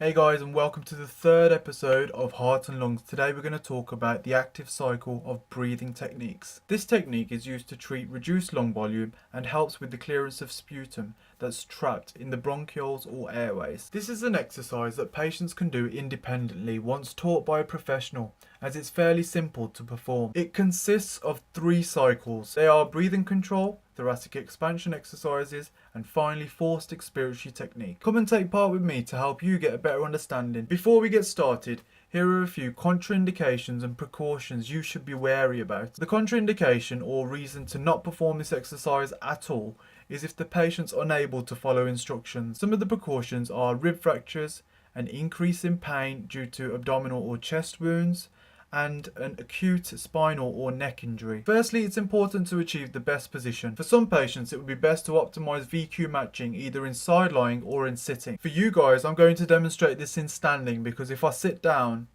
Hey guys, and welcome to the third episode of Heart and Lungs. Today we're going to talk about the active cycle of breathing techniques. This technique is used to treat reduced lung volume and helps with the clearance of sputum that's trapped in the bronchioles or airways. This is an exercise that patients can do independently once taught by a professional, as it's fairly simple to perform. It consists of 3 cycles. They are breathing control, thoracic expansion exercises, and finally forced expiratory technique. Come and take part with me to help you get a better understanding. Before we get started, here are a few contraindications and precautions you should be wary about. The contraindication or reason to not perform this exercise at all is if the patient's unable to follow instructions. Some of the precautions are rib fractures, an increase in pain due to abdominal or chest wounds, and an acute spinal or neck injury. Firstly, it's important to achieve the best position. For some patients, it would be best to optimize VQ matching either in side lying or in sitting. For you guys, I'm going to demonstrate this in standing because if I sit down,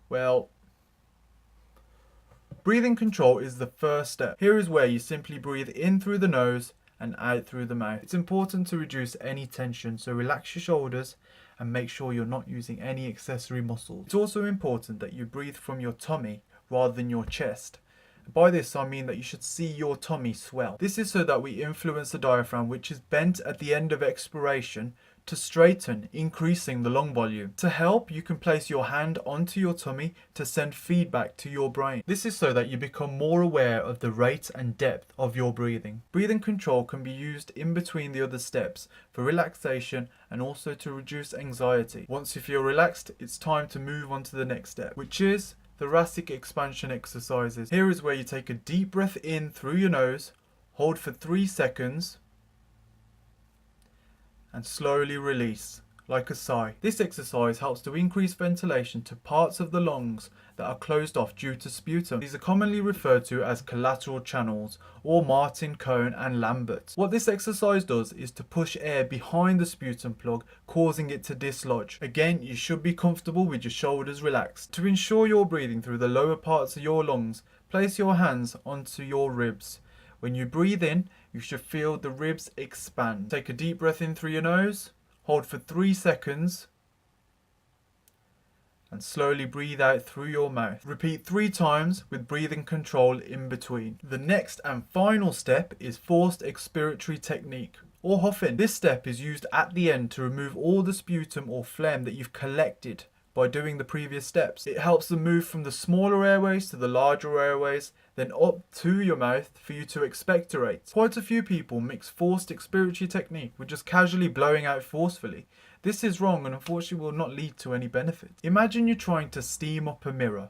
well, breathing control is the first step. Here is where you simply breathe in through the nose and out through the mouth. It's important to reduce any tension, so relax your shoulders and make sure you're not using any accessory muscles. It's also important that you breathe from your tummy rather than your chest. By this I mean that you should see your tummy swell. This is so that we influence the diaphragm, which is bent at the end of expiration, to straighten, increasing the lung volume. To help, you can place your hand onto your tummy to send feedback to your brain. This is so that you become more aware of the rate and depth of your breathing. Breathing control can be used in between the other steps for relaxation and also to reduce anxiety. Once you feel relaxed, it's time to move on to the next step, which is thoracic expansion exercises. Here is where you take a deep breath in through your nose, hold for 3 seconds, and slowly release, like a sigh. This exercise helps to increase ventilation to parts of the lungs that are closed off due to sputum. These are commonly referred to as collateral channels, or Martin, Cohn and Lambert. What this exercise does is to push air behind the sputum plug, causing it to dislodge. Again, you should be comfortable with your shoulders relaxed. To ensure you're breathing through the lower parts of your lungs, place your hands onto your ribs. When you breathe in, you should feel the ribs expand. Take a deep breath in through your nose, hold for 3 seconds, and slowly breathe out through your mouth. Repeat 3 times with breathing control in between. The next and final step is forced expiratory technique, or huffing. This step is used at the end to remove all the sputum or phlegm that you've collected by doing the previous steps. It helps them move from the smaller airways to the larger airways, then up to your mouth for you to expectorate. Quite a few people mix forced expiratory technique with just casually blowing out forcefully. This is wrong and unfortunately will not lead to any benefit. Imagine you're trying to steam up a mirror.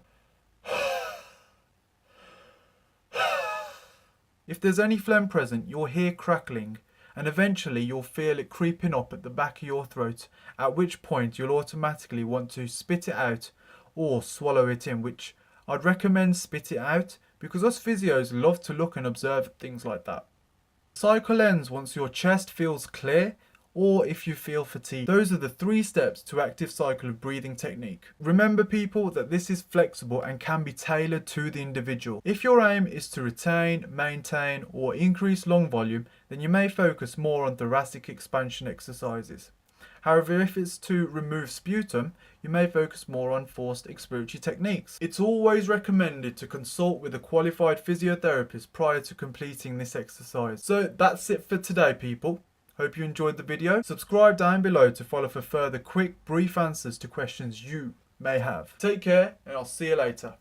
If there's any phlegm present, you'll hear crackling, and eventually you'll feel it creeping up at the back of your throat, at which point you'll automatically want to spit it out or swallow it in, which I'd recommend spit it out because us physios love to look and observe things like that. Cycle ends once your chest feels clear or if you feel fatigue. Those are the 3 steps to active cycle of breathing technique. Remember people that this is flexible and can be tailored to the individual. If your aim is to retain, maintain or increase lung volume, then you may focus more on thoracic expansion exercises. However, if it's to remove sputum, you may focus more on forced expiratory techniques. It's always recommended to consult with a qualified physiotherapist prior to completing this exercise. So that's it for today, people. Hope you enjoyed the video. Subscribe down below to follow for further quick, brief answers to questions you may have. Take care, and I'll see you later.